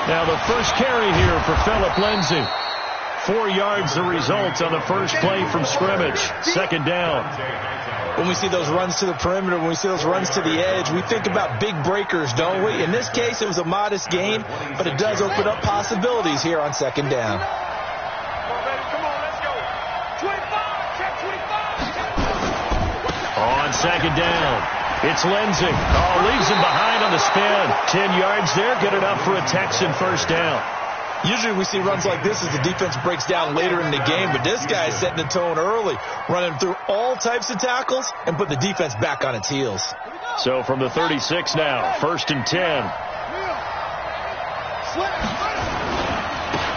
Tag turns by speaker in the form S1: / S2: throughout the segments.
S1: Now the first carry here for Phillip Lindsay. 4 yards the result on the first play from scrimmage. Second down.
S2: When we see those runs to the perimeter, when we see those runs to the edge, we think about big breakers, don't we? In this case, it was a modest gain, but it does open up possibilities here on second down.
S1: On second down, it's Lindsay. Leaves him behind on the spin. 10 yards there, good enough for a Texan first down.
S2: Usually we see runs like this as the defense breaks down later in the game, but this guy is setting the tone early, running through all types of tackles and put the defense back on its heels.
S1: So from the 36 now, first and 10.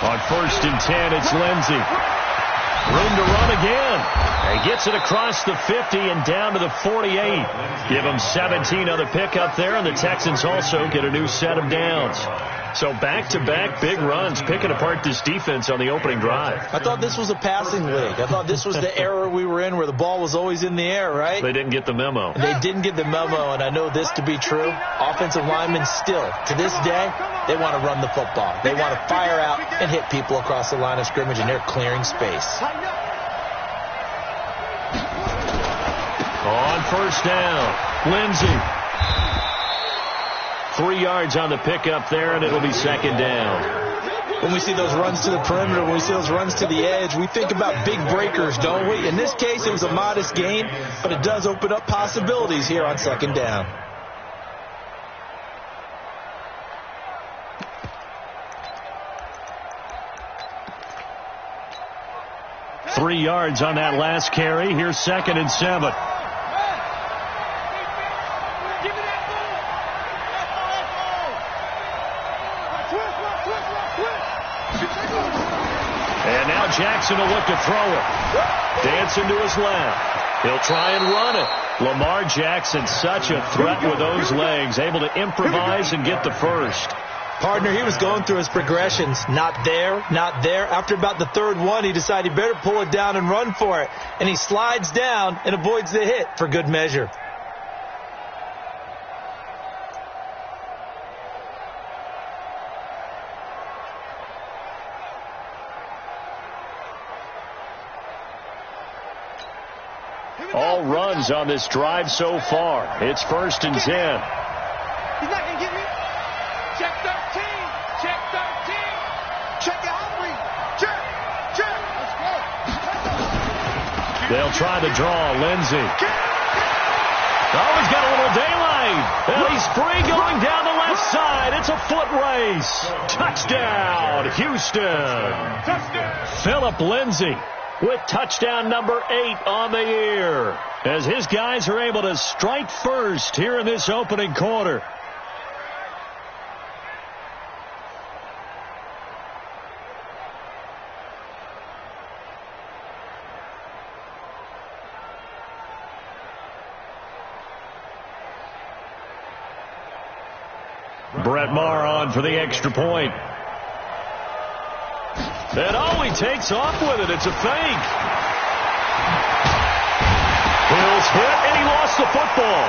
S1: On first and 10, it's Lindsay. Room to run again. He gets it across the 50 and down to the 48. Give him 17 on the pickup there, and the Texans also get a new set of downs. So back-to-back big runs, picking apart this defense on the opening drive.
S2: I thought this was a passing league. I thought this was the era we were in where the ball was always in the air, right?
S1: They didn't get the memo.
S2: They didn't get the memo, and I know this to be true. Offensive linemen still, to this day, they want to run the football. They want to fire out and hit people across the line of scrimmage, and they're clearing space.
S1: On first down, Lindsay. 3 yards on the pickup there, and it'll be second down.
S2: When we see those runs to the perimeter, when we see those runs to the edge, we think about big breakers, don't we? In this case, it was a modest gain, but it does open up possibilities here on second down.
S1: Three yards on that last carry. Here's second and 7. And now Jackson will look to throw it. Dancing to his left. He'll try and run it. Lamar Jackson, such a threat with those legs, able to improvise and get the first.
S2: Partner, he was going through his progressions. Not there, not there. After about the third one, he decided he better pull it down and run for it. And he slides down and avoids the hit for good measure.
S1: All runs on this drive so far. It's first and 10.
S3: He's not going to get me. Check 13. Check 13. Check the outreach. Check. Check. Let's go.
S1: They'll try to draw Lindsay. Oh, he's got a little daylight. And he's free going down the left side. It's a foot race. Touchdown, Houston. Touchdown. Phillip Lindsay with touchdown number 8 on the year, as his guys are able to strike first here in this opening quarter. Brett Maher on for the extra point. And he takes off with it. It's a fake. Hill's hit, and he lost the football.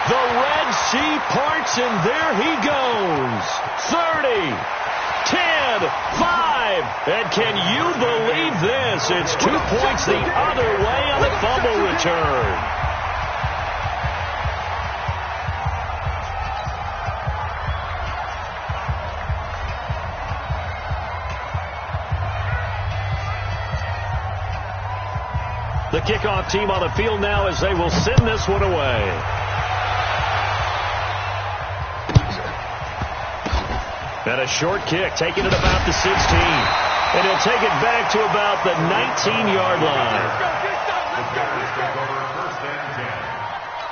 S1: The Red Sea parts, and there he goes. 30, 10, 5. And can you believe this? It's 2 points the other way on the fumble return. The kickoff team on the field now as they will send this one away. And a short kick, taking it about the 16. And he'll take it back to about the 19-yard line.
S4: Take over first and 10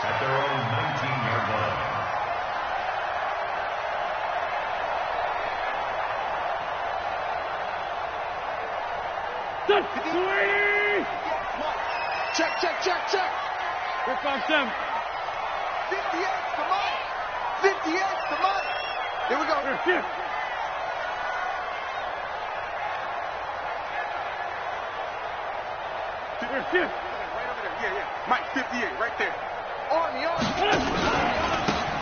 S4: at their own 19-yard line.
S3: Check, check, check, check. Here comes 7. 58 for Mike. 58 for Mike. Here we go. Here. Yeah. Mike, 58, right there. Army.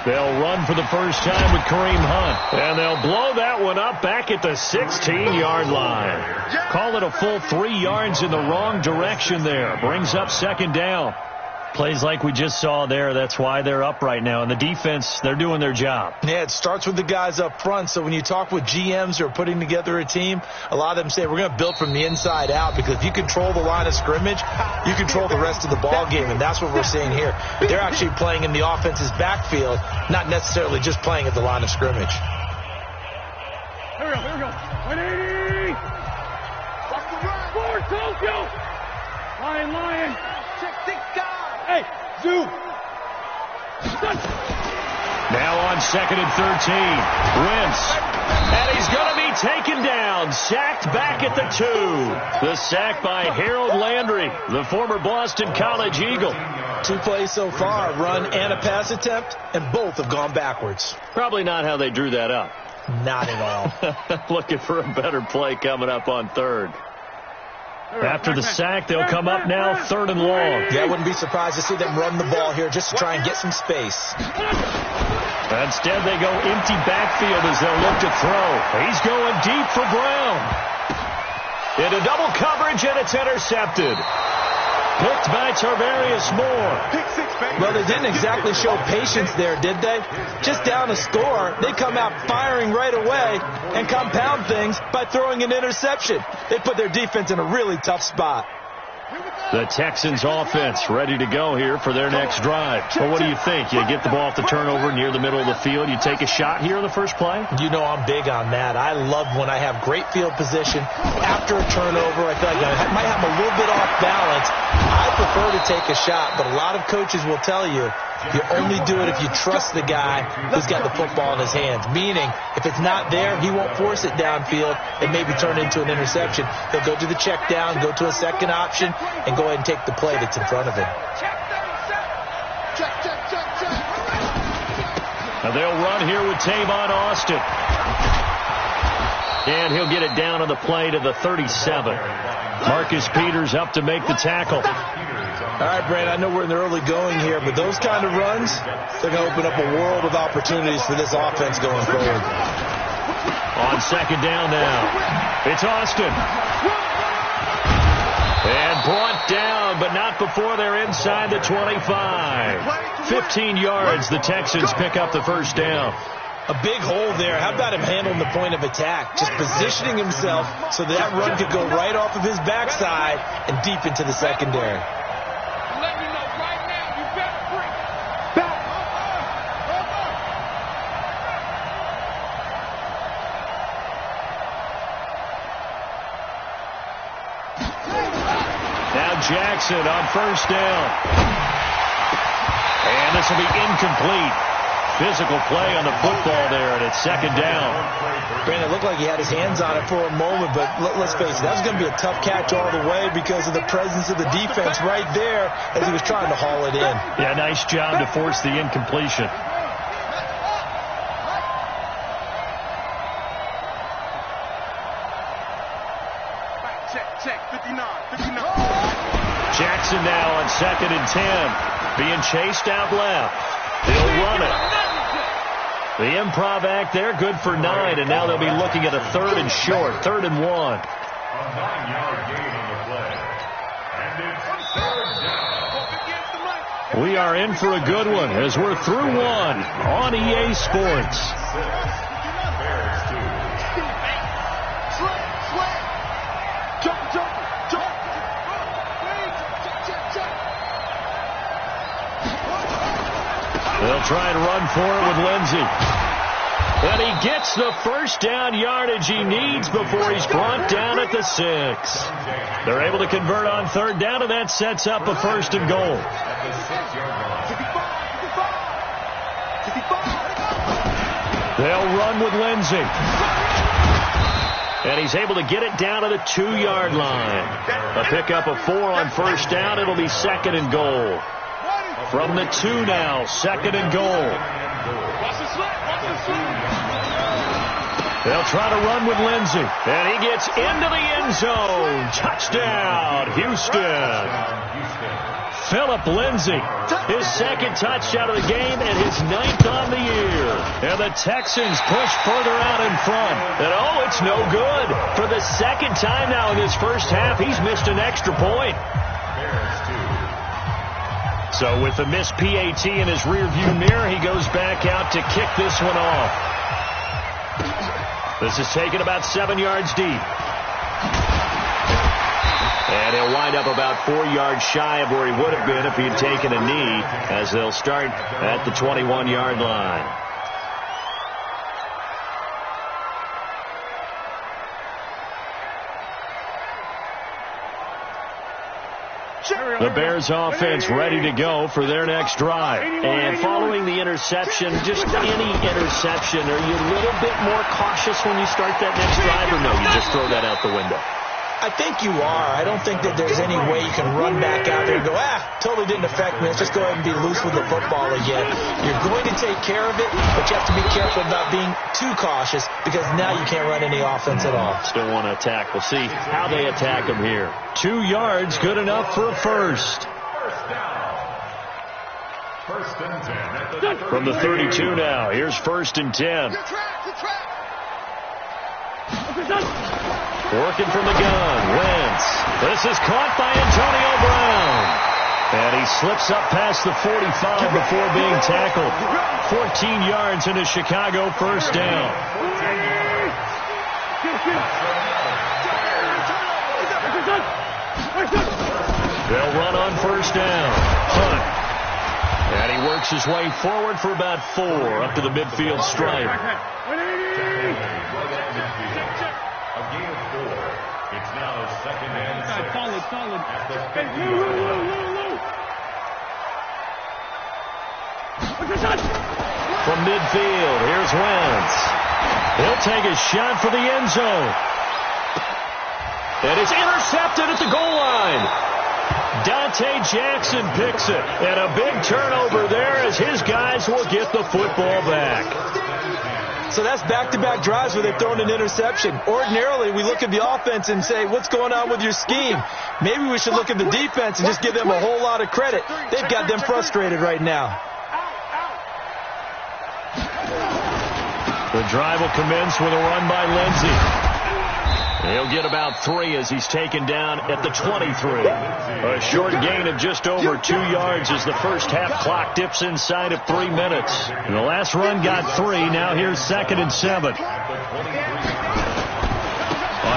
S1: They'll run for the first time with Kareem Hunt. And they'll blow that one up back at the 16-yard line. Call it a full 3 yards in the wrong direction there. Brings up second down. Plays like we just saw there. That's why they're up right now. And the defense, they're doing their job.
S2: Yeah, it starts with the guys up front. So when you talk with GMs who are putting together a team, a lot of them say we're going to build from the inside out, because if you control the line of scrimmage, you control the rest of the ball game. And that's what we're seeing here. They're actually playing in the offense's backfield, not necessarily just playing at the line of scrimmage.
S3: Here we go. 180. Watch the run. Forward, Tokyo. Lion. Check 6 guys. Hey, Zoo.
S1: Now on second and 13. Wentz. And he's going to be taken down. Sacked back at the 2. The sack by Harold Landry, the former Boston College Eagle.
S2: 2 plays so far, run and a pass attempt, and both have gone backwards.
S1: Probably not how they drew that up.
S2: Not at all.
S1: Looking for a better play coming up on third. After the sack, they'll come up now, 3rd and long.
S2: Yeah, I wouldn't be surprised to see them run the ball here just to try and get some space.
S1: Instead, they go empty backfield as they'll look to throw. He's going deep for Brown. Into double coverage, and it's intercepted. Picked by Tarvarius Moore.
S2: Well, they didn't exactly show patience there, did they? Just down a score, they come out firing right away and compound things by throwing an interception. They put their defense in a really tough spot.
S1: The Texans offense ready to go here for their next drive. Well, what do you think? You get the ball off the turnover near the middle of the field. You take a shot here in the first play?
S2: You know I'm big on that. I love when I have great field position. After a turnover, I feel like I might have a little bit off balance. I prefer to take a shot, but a lot of coaches will tell you you only do it if you trust the guy who's got the football in his hands. Meaning, if it's not there, he won't force it downfield and maybe turn it into an interception. He'll go to the check down, go to a second option, and go ahead and take the play that's in front of him.
S1: Now they'll run here with Tavon Austin. And he'll get it down on the play to the 37. Marcus Peters up to make the tackle.
S2: All right, Brandon, I know we're in the early going here, but those kind of runs, they're going to open up a world of opportunities for this offense going forward.
S1: On second down now, it's Austin. And brought down, but not before they're inside the 25. 15 yards, the Texans pick up the first down.
S2: A big hole there. How about him handling the point of attack? Just positioning himself so that run could go right off of his backside and deep into the secondary.
S1: Jackson on first down. And this will be incomplete. Physical play on the football there, and it's second down.
S2: Brandon, it looked like he had his hands on it for a moment, but let's face it, that was going to be a tough catch all the way because of the presence of the defense right there as he was trying to haul it in.
S1: Yeah, nice job to force the incompletion.
S3: Check, 59.
S1: Jackson now on second and 10. Being chased out left. They'll run it. The improv act there, good for 9, and now they'll be looking at a 3rd and short, 3rd and 1.
S4: A 9-yard gain on the play. And it's 3rd down.
S1: We are in for a good one as we're through one on EA Sports. They'll try and run for it with Lindsey. And he gets the first down yardage he needs before he's brought down at the 6. They're able to convert on 3rd down, and that sets up a 1st and goal. They'll run with Lindsey. And he's able to get it down to the 2-yard line. A pickup of 4 on 1st down. It'll be 2nd and goal. From the 2 now, 2nd and goal. They'll try to run with Lindsey. And he gets into the end zone. Touchdown, Houston. Philip Lindsay, his second touchdown of the game and his 9th on the year. And the Texans push further out in front. And oh, it's no good. For the second time now in this first half, he's missed an extra point. So with the missed PAT in his rearview mirror, he goes back out to kick this one off. This is taken about 7 yards deep. And he'll wind up about 4 yards shy of where he would have been if he had taken a knee, as they'll start at the 21-yard line. The Bears offense ready to go for their next drive. And following the interception, just any interception, are you a little bit more cautious when you start that next drive, or no, you just throw that out the window?
S2: I think you are. I don't think that there's any way you can run back out there and go, totally didn't affect me. Let's just go ahead and be loose with the football again. You're going to take care of it, but you have to be careful about being too cautious because now you can't run any offense at all.
S1: Still want to attack. We'll see how they attack him here. 2 yards, good enough for a first.
S4: First and 10.
S1: From the 32 now, here's 1st and 10. Working from the gun, Wentz. This is caught by Antonio Brown. And he slips up past the 45 before being tackled. 14 yards into Chicago, first down. They'll run on first down. Hunt. And he works his way forward for about 4 up to the midfield stripe.
S4: It's now 2nd and 6.
S3: Solid.
S1: From midfield, here's Wentz. He'll take a shot for the end zone. And it's intercepted at the goal line. Dante Jackson picks it. And a big turnover there as his guys will get the football back.
S2: So that's back-to-back drives where they've thrown an interception. Ordinarily, we look at the offense and say, what's going on with your scheme? Maybe we should look at the defense and just give them a whole lot of credit. They've got them frustrated right now.
S1: The drive will commence with a run by Lindsay. He'll get about 3 as he's taken down at the 23. A short gain of just over 2 yards as the first half clock dips inside of 3 minutes. And the last run got 3. Now here's 2nd and 7. On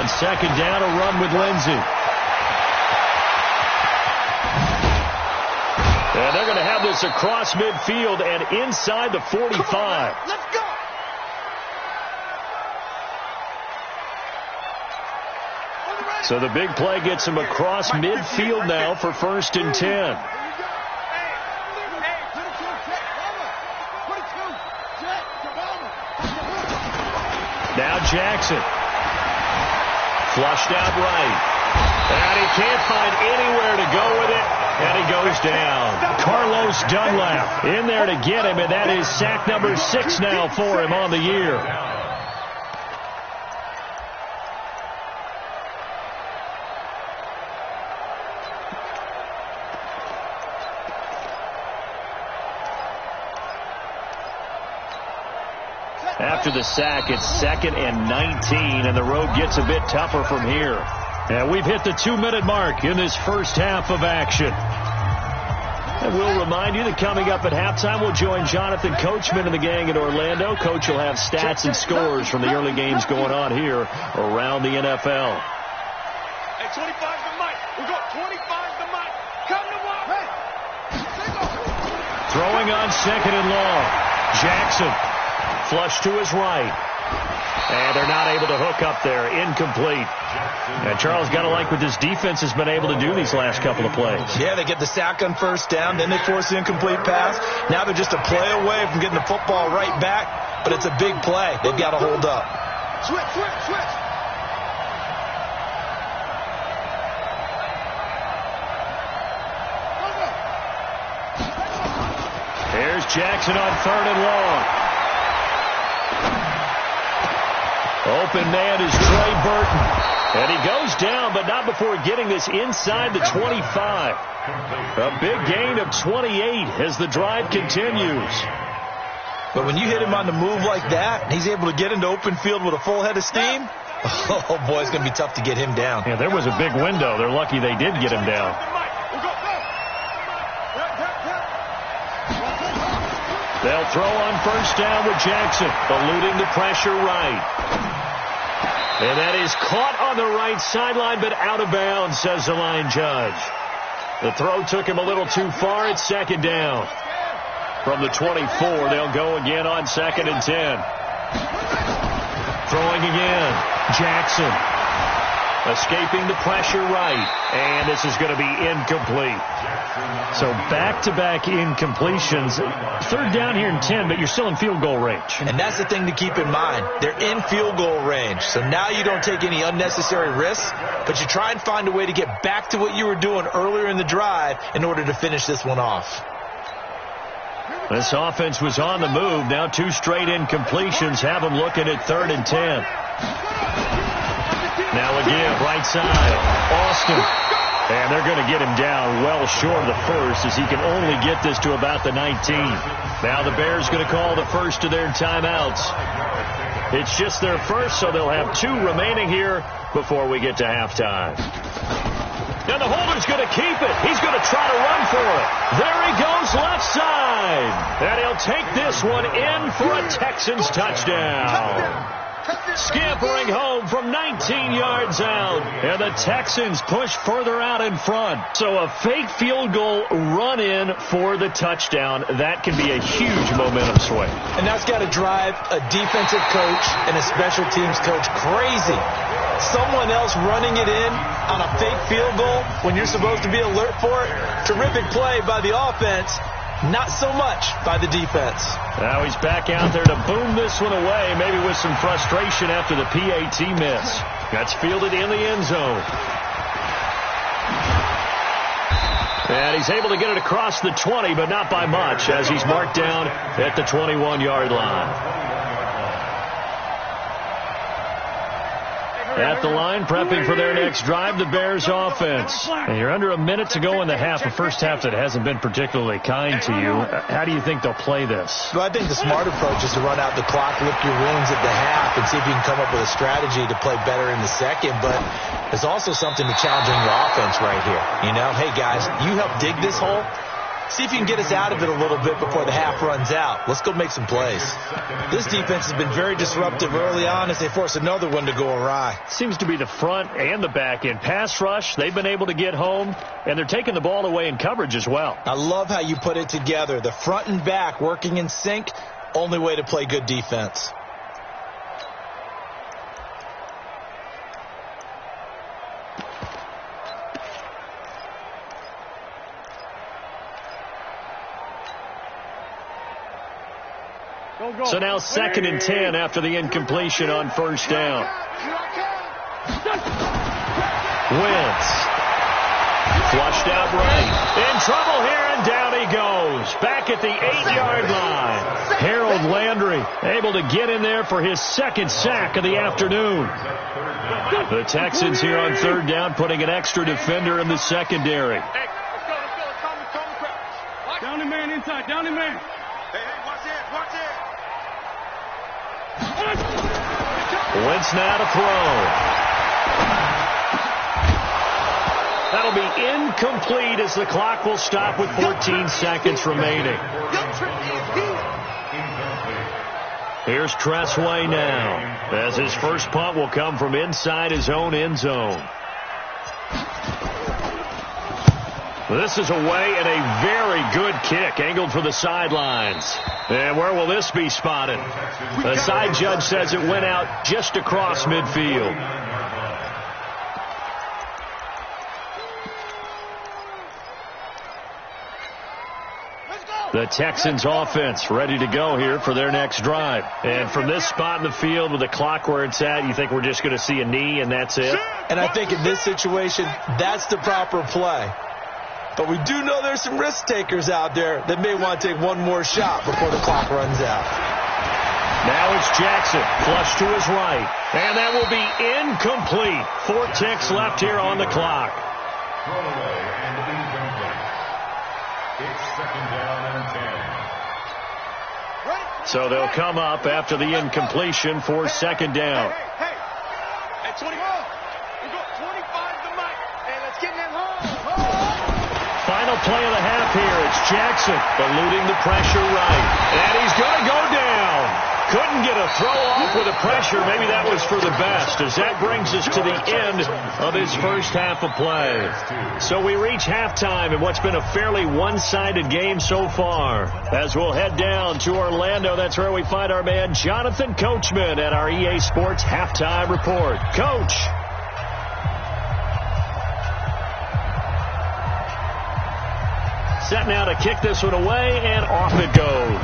S1: 2nd down, a run with Lindsay. And they're going to have this across midfield and inside the 45.
S3: Let's go.
S1: So the big play gets him across midfield now for 1st and 10. Now Jackson. Flushed out right. And he can't find anywhere to go with it. And he goes down. Carlos Dunlap in there to get him, and that is sack number 6 now for him on the year. After the sack, it's 2nd and 19, and the road gets a bit tougher from here. And we've hit the 2-minute mark in this first half of action. And we'll remind you that coming up at halftime, we'll join Jonathan Coachman and the gang in Orlando. Coach will have stats and scores from the early games going on here around the NFL.
S3: Hey, 25 to Mike. We got 25 to Mike. Come to Mike. Hey.
S1: Throwing on 2nd and long. Jackson. Flush to his right. And they're not able to hook up there. Incomplete. And Charles, got to like what this defense has been able to do these last couple of plays.
S2: Yeah, they get the sack on first down, then they force the incomplete pass. Now they're just a play away from getting the football right back, but it's a big play. They've got to hold up.
S3: Switch.
S1: Here's Jackson on 3rd and long. Open man is Trey Burton. And he goes down, but not before getting this inside the 25. A big gain of 28 as the drive continues.
S2: But when you hit him on the move like that, and he's able to get into open field with a full head of steam, oh, boy, it's going to be tough to get him down.
S1: Yeah, there was a big window. They're lucky they did get him down. They'll throw on first down with Jackson, eluding the pressure right. And that is caught on the right sideline, but out of bounds, says the line judge. The throw took him a little too far. It's second down. From the 24, they'll go again on 2nd and 10. Throwing again. Jackson. Escaping the pressure right. And this is going to be incomplete. So back-to-back incompletions. 3rd down here in 10, but you're still in field goal range.
S2: And that's the thing to keep in mind. They're in field goal range. So now you don't take any unnecessary risks, but you try and find a way to get back to what you were doing earlier in the drive in order to finish this one off.
S1: This offense was on the move. Now 2 straight incompletions have them looking at 3rd and 10. Now again, right side, Austin. And they're going to get him down well short of the first as he can only get this to about the 19. Now the Bears going to call the first of their timeouts. It's just their first, so they'll have 2 remaining here before we get to halftime. And the holder's going to keep it. He's going to try to run for it. There he goes left side. And he'll take this one in for a Texans touchdown. Scampering home from 19 yards out. And the Texans push further out in front. So a fake field goal run in for the touchdown. That can be a huge momentum swing.
S2: And that's got to drive a defensive coach and a special teams coach crazy. Someone else running it in on a fake field goal when you're supposed to be alert for it. Terrific play by the offense. Not so much by the defense.
S1: Now he's back out there to boom this one away, maybe with some frustration after the PAT miss. That's fielded in the end zone. And he's able to get it across the 20, but not by much, as he's marked down at the 21-yard line. At the line, prepping for their next drive, the Bears offense. And you're under a minute to go in the half, a first half that hasn't been particularly kind to you. How do you think they'll play this?
S2: Well, I think the smart approach is to run out the clock, lick your wounds at the half, and see if you can come up with a strategy to play better in the second. But there's also something to challenging your offense right here. You know, hey, guys, you help dig this hole. See if you can get us out of it a little bit before the half runs out. Let's go make some plays. This defense has been very disruptive early on as they force another one to go awry.
S1: Seems to be the front and the back end. Pass rush, they've been able to get home, and they're taking the ball away in coverage as well.
S2: I love how you put it together. The front and back working in sync, only way to play good defense.
S1: So now 2nd and 10 after the incompletion on first down. Wentz. Flushed out right. In trouble here, and down he goes. Back at the 8-yard line. Harold Landry able to get in there for his 2nd sack of the afternoon. The Texans here on 3rd down, putting an extra defender in the secondary.
S3: Hey, let's go. Down the man inside. Down the man. Hey, watch it. Watch it.
S1: Wentz now to throw. That'll be incomplete as the clock will stop with 14 seconds remaining. Here's Tressway now, as his first punt will come from inside his own end zone. This is away and a very good kick, angled for the sidelines. And where will this be spotted? The side judge says it went out just across midfield. The Texans offense ready to go here for their next drive. And from this spot in the field with the clock where it's at, you think we're just going to see a knee and that's it?
S2: And I think in this situation, that's the proper play. But we do know there's some risk takers out there that may want to take one more shot before the clock runs out.
S1: Now it's Jackson, flush to his right. And that will be incomplete. 4 ticks left here on the clock.
S4: Throwaway and incomplete. It's second down and 10.
S1: So they'll come up after the incompletion for second down.
S3: Hey, at 21, we got 25 to make. Hey, let's get in that hole.
S1: Final play of the half here. It's Jackson eluding the pressure right. And he's going to go down. Couldn't get a throw off with the pressure. Maybe that was for the best, as that brings us to the end of his first half of play. So we reach halftime in what's been a fairly one-sided game so far. As we'll head down to Orlando, that's where we find our man Jonathan Coachman at our EA Sports Halftime Report. Coach. Set now to kick this one away, and off it goes.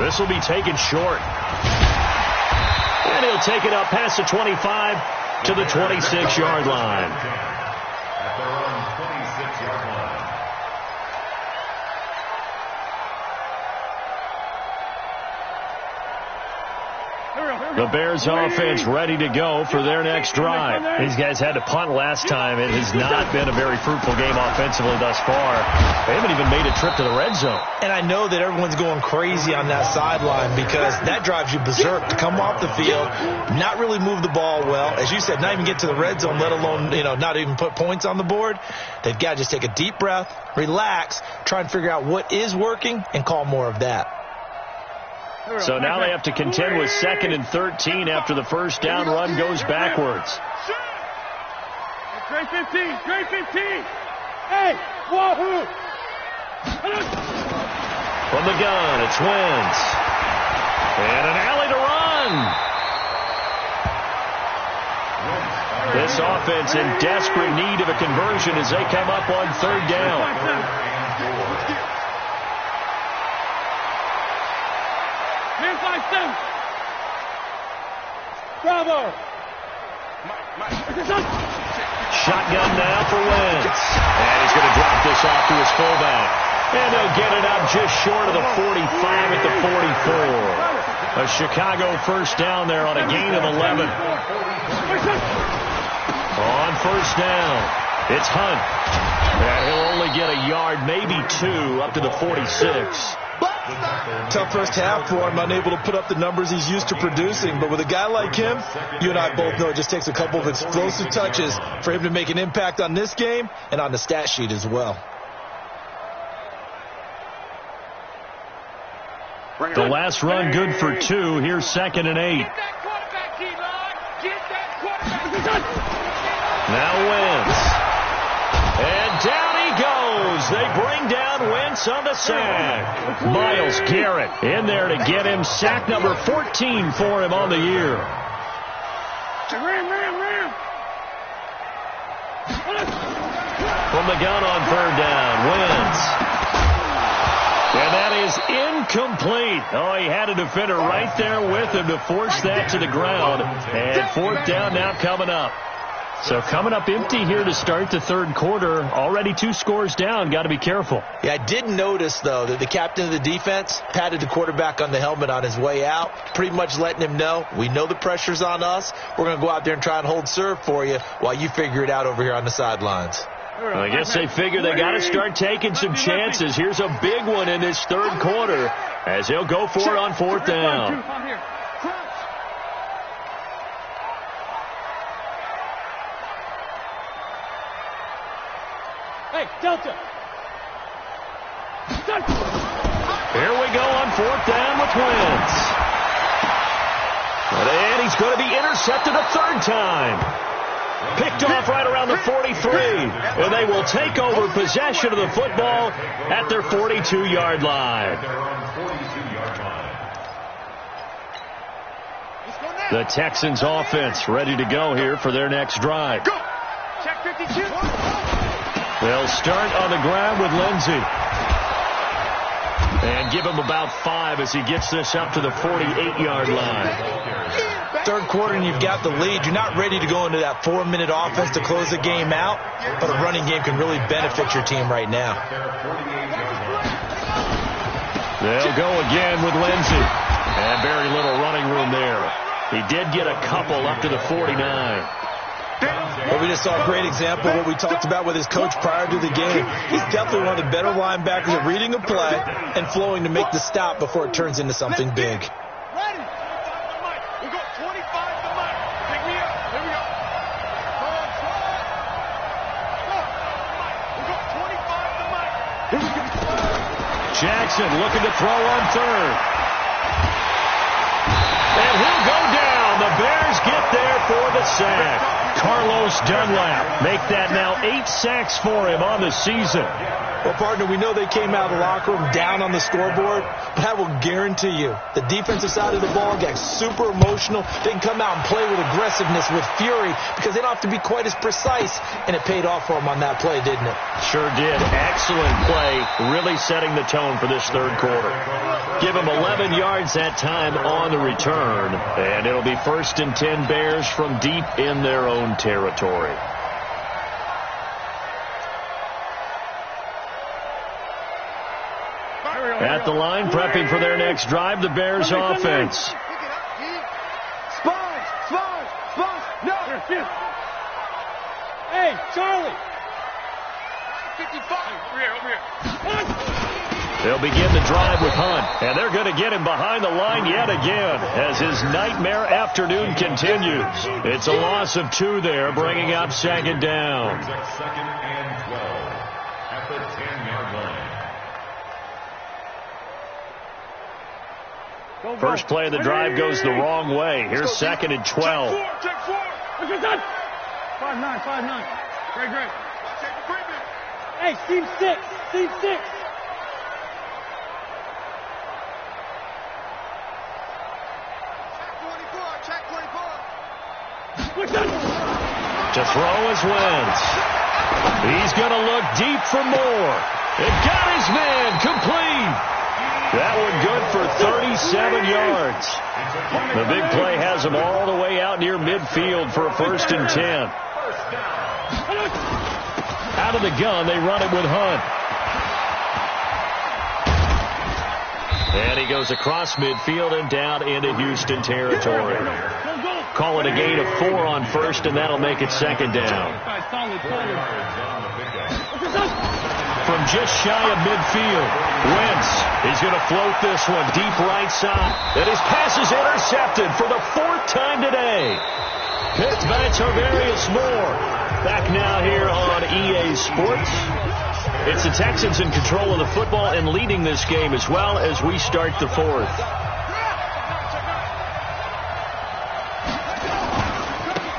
S1: This will be taken short. And he'll take it up past the 25 to the 26-yard line.
S4: At their own 26-yard line.
S1: The Bears offense ready to go for their next drive. These guys had to punt last time. It has not been a very fruitful game offensively thus far. They haven't even made a trip to the red zone.
S2: And I know that everyone's going crazy on that sideline because that drives you berserk to come off the field, not really move the ball well. As you said, not even get to the red zone, let alone, not even put points on the board. They've got to just take a deep breath, relax, try and figure out what is working, and call more of that.
S1: So now they have to contend with 2nd and 13 after the first down run goes backwards.
S3: Great 15, great 15. Hey, wahoo!
S1: From the gun, it's Wentz. And an alley to run. This offense in desperate need of a conversion as they come up on 3rd down.
S3: Bravo!
S1: Shotgun now for Wentz. And he's going to drop this off to his fullback. And they'll get it up just short of the 45 at the 44. A Chicago first down there on a gain of 11. On first down, it's Hunt. And he'll only get a yard, maybe 2, up to the 46.
S2: Tough first half for him, unable to put up the numbers he's used to producing. But with a guy like him, you and I both know it just takes a couple of explosive touches for him to make an impact on this game and on the stat sheet as well.
S1: The last run good for 2. Here's 2nd and 8. Now Wentz. And down he goes. They bring down Wentz on the sack. Myles Garrett in there to get him sack number 14 for him on the year. From the gun on 3rd down, Wentz. And that is incomplete. Oh, he had a defender right there with him to force that to the ground. And 4th down now coming up. So coming up empty here to start the 3rd quarter. Already 2 scores down. Got to be careful.
S2: Yeah, I did notice, though, that the captain of the defense patted the quarterback on the helmet on his way out, pretty much letting him know, we know the pressure's on us. We're going to go out there and try and hold serve for you while you figure it out over here on the sidelines.
S1: Well, I guess they figure they got to start taking some chances. Here's a big one in this 3rd quarter as he'll go for it on 4th down.
S3: Hey, Delta.
S1: Here we go on 4th down with Wentz. And he's going to be intercepted a 3rd time. Picked off right around the 43. And they will take over possession of the football at their 42-yard line. The Texans offense ready to go here for their next drive.
S3: Check 52.
S1: They'll start on the ground with Lindsey. And give him about 5 as he gets this up to the 48-yard line.
S2: 3rd quarter and you've got the lead. You're not ready to go into that 4-minute offense to close the game out, but a running game can really benefit your team right now.
S1: They'll go again with Lindsey. And very little running room there. He did get a couple up to the 49.
S2: Well, we just saw a great example of what we talked about with his coach prior to the game. He's definitely one of the better linebackers at reading a play and flowing to make the stop before it turns into something big.
S3: Ready? We got 25 to Mike. Pick me up. Here we go. We got 25 to Mike. Here we go.
S1: Jackson looking to throw on third. And he'll go down. The Bears get there for the sack. Carlos Dunlap make that now 8 sacks for him on the season.
S2: Well, partner, we know they came out of the locker room down on the scoreboard, but I will guarantee you the defensive side of the ball got super emotional. They can come out and play with aggressiveness, with fury, because they don't have to be quite as precise, and it paid off for them on that play, didn't it?
S1: Sure did. Excellent play, really setting the tone for this third quarter. Give them 11 yards that time on the return, and it'll be 1st and 10 Bears from deep in their own territory. At the line, prepping for their next drive, the Bears offense.
S3: Sponge! No! Hey, Charlie! 55! Over here.
S1: They'll begin the drive with Hunt, and they're going to get him behind the line yet again as his nightmare afternoon continues. It's a loss of 2 there, bringing up 2nd down.
S4: 2nd and 12 at the 10-yard line.
S1: First play of the drive goes the wrong way. Here's 2nd and 12.
S3: Check 4. Look at that. 5-9. Great. Hey, Steve 6. Check 24.
S1: To throw is Wentz. He's going to look deep for more. It got his man complete. That one good for 37 yards. The big play has him all the way out near midfield for a 1st and 10. Out of the gun, they run it with Hunt. And he goes across midfield and down into Houston territory. Call it a gain of 4 on 1st, and that'll make it 2nd down. From just shy of midfield, Wentz, he's going to float this one deep right side. And his pass is intercepted for the 4th time today. Pittsburgh Tarvarius Moore back now here on EA Sports. It's the Texans in control of the football and leading this game as well as we start the 4th.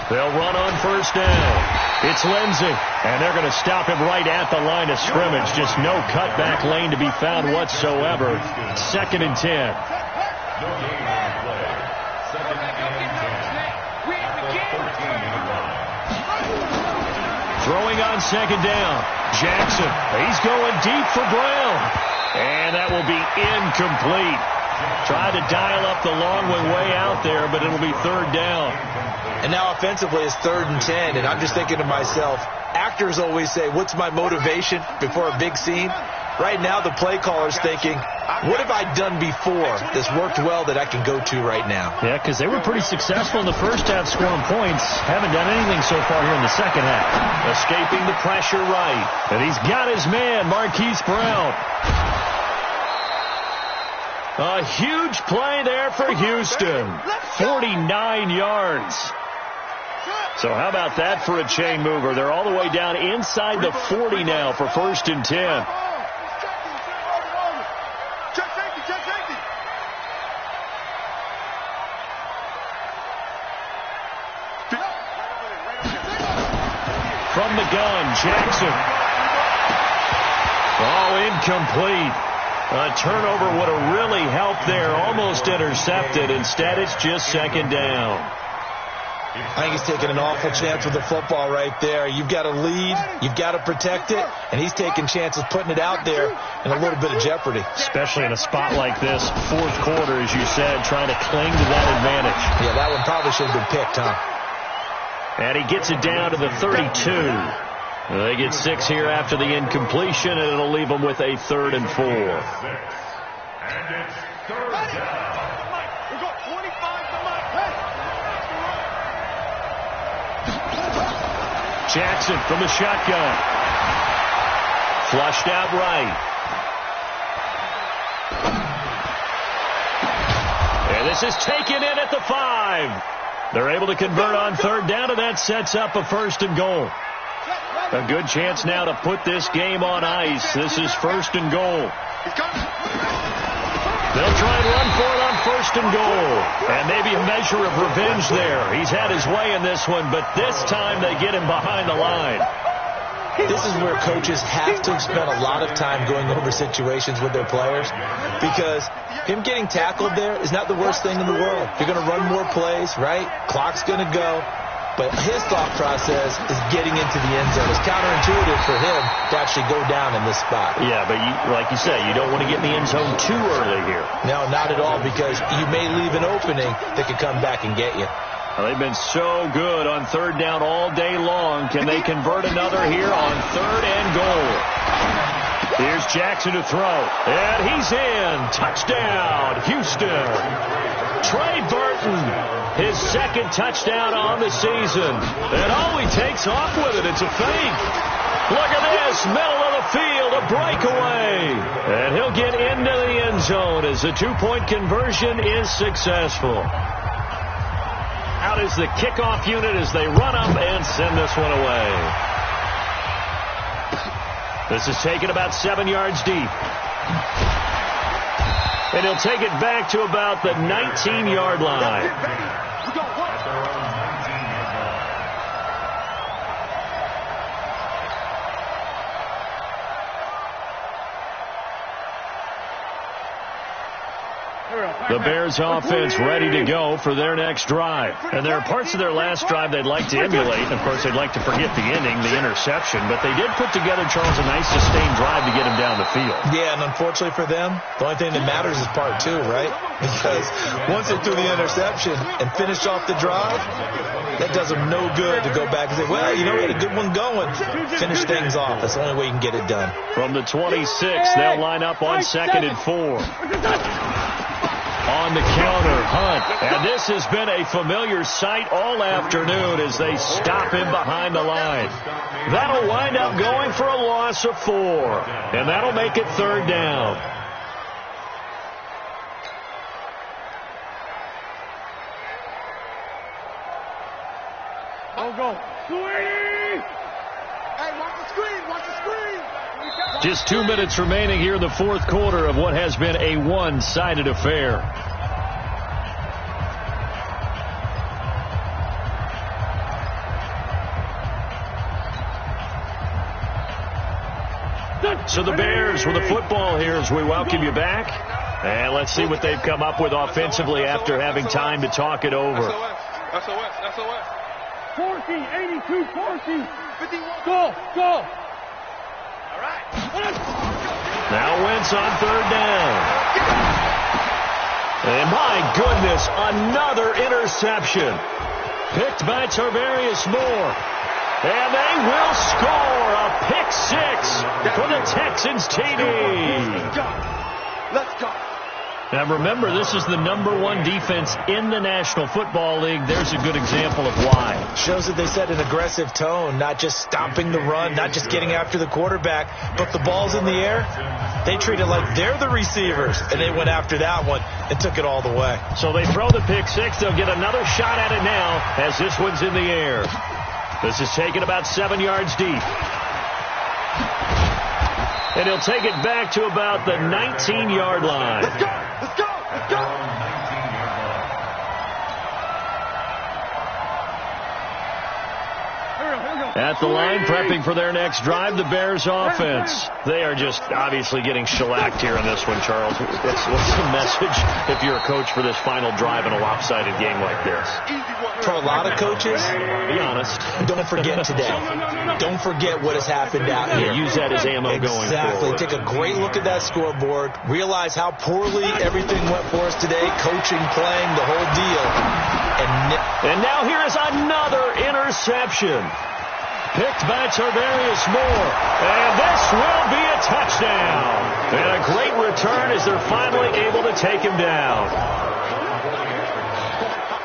S1: They'll run on 1st down. It's Lindsey, and they're going to stop him right at the line of scrimmage. Just no cutback lane to be found whatsoever. 2nd and 10.
S4: No gain on the play. 2nd and 10.
S1: Throwing on 2nd down. Jackson, he's going deep for Brown. And that will be incomplete. Tried to dial up the long way out there, but it'll be 3rd down.
S2: And now offensively it's 3rd and 10, and I'm just thinking to myself, actors always say, what's my motivation before a big scene? Right now the play caller's thinking, what have I done before that's worked well that I can go to right now?
S1: Yeah, because they were pretty successful in the first half scoring points. Haven't done anything so far here in the second half. Escaping the pressure right. And he's got his man, Marquise Brown. A huge play there for Houston. 49 yards. So how about that for a chain mover? They're all the way down inside the 40 now for 1st and 10.
S3: Check safety.
S1: From the gun, Jackson. Oh, incomplete. A turnover would have really helped there. Almost intercepted. Instead, it's just 2nd down.
S2: I think he's taking an awful chance with the football right there. You've got to lead. You've got to protect it. And he's taking chances putting it out there in a little bit of jeopardy.
S1: Especially in a spot like this, 4th quarter, as you said, trying to cling to that advantage.
S2: Yeah, that one probably should have been picked, huh?
S1: And he gets it down to the 32. They get 6 here after the incompletion, and it'll leave them with a 3rd and 4.
S4: And it's third down.
S3: We got 25 to Mike.
S1: Jackson from the shotgun. Flushed out right. And this is taken in at the 5. They're able to convert on third down, and that sets up a first and goal. A good chance now to put this game on ice. This is first and goal. They'll try and run for it on first and goal. And maybe a measure of revenge there. He's had his way in this one, but this time they get him behind the line.
S2: This is where coaches have to spend a lot of time going over situations with their players, because him getting tackled there is not the worst thing in the world. You're going to run more plays, right? Clock's going to go. But his thought process is getting into the end zone. It's counterintuitive for him to actually go down in this spot.
S1: Yeah, but like you say, you don't want to get in the end zone too early here.
S2: No, not at all, because you may leave an opening that could come back and get you.
S1: Well, they've been so good on third down all day long. Can they convert another here on third and goal? Here's Jackson to throw. And he's in. Touchdown, Houston. Trey Burton, his second touchdown on the season. And all he takes off with it, it's a fake. Look at this, middle of the field, a breakaway. And he'll get into the end zone as the two-point conversion is successful. Out is the kickoff unit as they run up and send this one away. This is taken about 7 yards deep. And he'll take it back to about the 19-yard line. The Bears offense ready to go for their next drive. And there are parts of their last drive they'd like to emulate. Of course, they'd like to forget the ending, the interception. But they did put together, Charles, a nice sustained drive to get him down the field.
S2: Yeah, and unfortunately for them, the only thing that matters is part two, right? Because once they threw the interception and finished off the drive, that does them no good to go back and say, well, you know, we had a good one going. Finish things off. That's the only way you can get it done.
S1: From the 26, they'll line up on 2nd and 4. On the counter, Hunt. And this has been a familiar sight all afternoon as they stop him behind the line. That'll wind up going for a loss of 4. And that'll make it third down.
S3: Go. Hey, watch the screen. Watch the screen.
S1: Just 2 minutes remaining here in the fourth quarter of what has been a one-sided affair. So the Bears with the football here as we welcome you back. And let's see what they've come up with offensively after having time to talk it over.
S3: SOS. 14, 82, 14. 51. Go. All right.
S1: Now Wentz on third down. And my goodness, another interception. Picked by Tarvarius Moore. And they will score a pick six for the Texans TD.
S3: Let's go.
S1: Now remember, this is the #1 defense in the National Football League. There's a good example of why.
S2: Shows that they set an aggressive tone, not just stopping the run, not just getting after the quarterback, but the ball's in the air. They treat it like they're the receivers, and they went after that one and took it all the way.
S1: So they throw the pick six. They'll get another shot at it now as this one's in the air. This is taken about 7 yards deep. And he'll take it back to about the 19-yard line.
S3: Let's go.
S1: At the line, prepping for their next drive, the Bears offense. They are just obviously getting shellacked here in this one, Charles. What's the message if you're a coach for this final drive in a lopsided game like this?
S2: For a lot of coaches,
S1: be honest,
S2: don't forget today. Don't forget what has happened out here.
S1: Use that as ammo going forward.
S2: Exactly. Take a great look at that scoreboard. Realize how poorly everything went for us today. Coaching, playing, the whole deal.
S1: And now here is another interception. Picked by Tarvarius Moore. And this will be a touchdown. And a great return as they're finally able to take him down.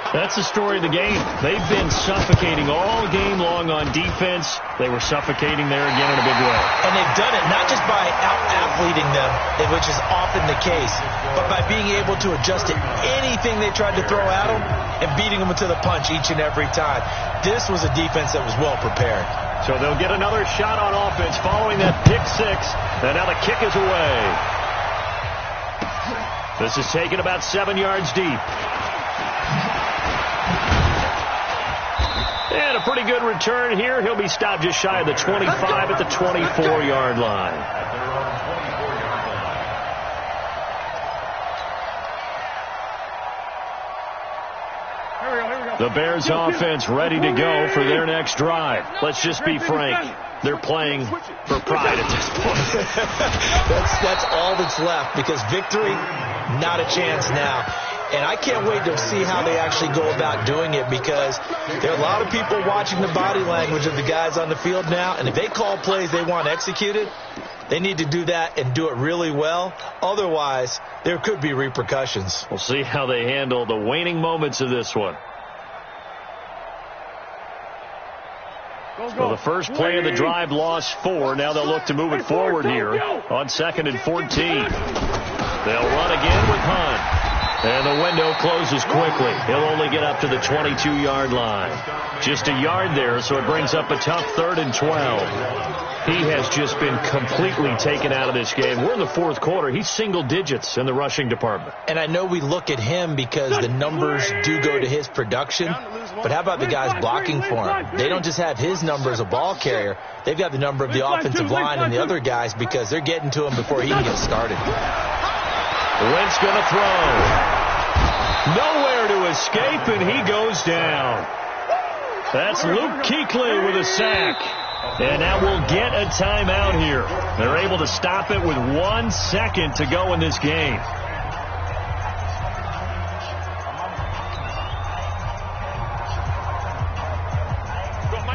S1: That's the story of the game. They've been suffocating all game long on defense. They were suffocating there again in a big way.
S2: And they've done it not just by out-athleting them, which is often the case, but by being able to adjust to anything they tried to throw at them and beating them to the punch each and every time. This was a defense that was well prepared.
S1: So they'll get another shot on offense following that pick six. And now the kick is away. This is taken about 7 yards deep. And a pretty good return here. He'll be stopped just shy of the 25 at the 24-yard line. The Bears offense ready to go for their next drive. Let's just be frank. They're playing for pride at this point.
S2: That's all that's left, because victory, not a chance now. And I can't wait to see how they actually go about doing it, because there are a lot of people watching the body language of the guys on the field now. And if they call plays they want executed, they need to do that and do it really well. Otherwise, there could be repercussions.
S1: We'll see how they handle the waning moments of this one. Well, the first play of the drive lost 4. Now they'll look to move it forward here on 2nd and 14. They'll run again with Hunt. And the window closes quickly. He'll only get up to the 22-yard line. Just a yard there, so it brings up a tough 3rd and 12. He has just been completely taken out of this game. We're in the 4th quarter. He's single digits in the rushing department.
S2: And I know we look at him because the numbers do go to his production. But how about the guys blocking for him? They don't just have his number as a ball carrier. They've got the number of the offensive line and the other guys, because they're getting to him before he can get started.
S1: Wentz going to throw. Nowhere to escape, and he goes down. That's Luke Kuechly with a sack. And now we'll get a timeout here. They're able to stop it with 1 second to go in this game.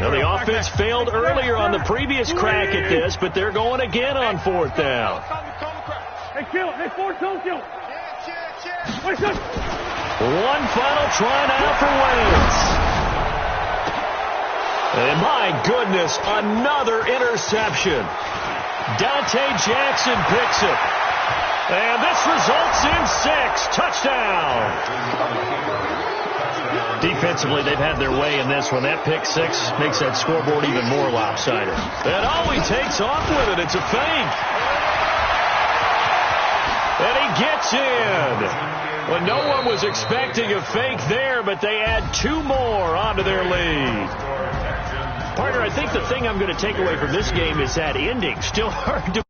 S1: Now the offense failed earlier on the previous crack at this, but they're going again on 4th down.
S5: Hey, kill it. Hey, Ford, don't kill it.
S1: One final try now for Wentz. And my goodness, another interception. Dante Jackson picks it. And this results in 6. Touchdown. Defensively, they've had their way in this one. That pick 6 makes that scoreboard even more lopsided. And oh, he takes off with it. It's a fake. And he gets in. Well, no one was expecting a fake there, but they add 2 more onto their lead. Partner, I think the thing I'm going to take away from this game is that ending. Still hard to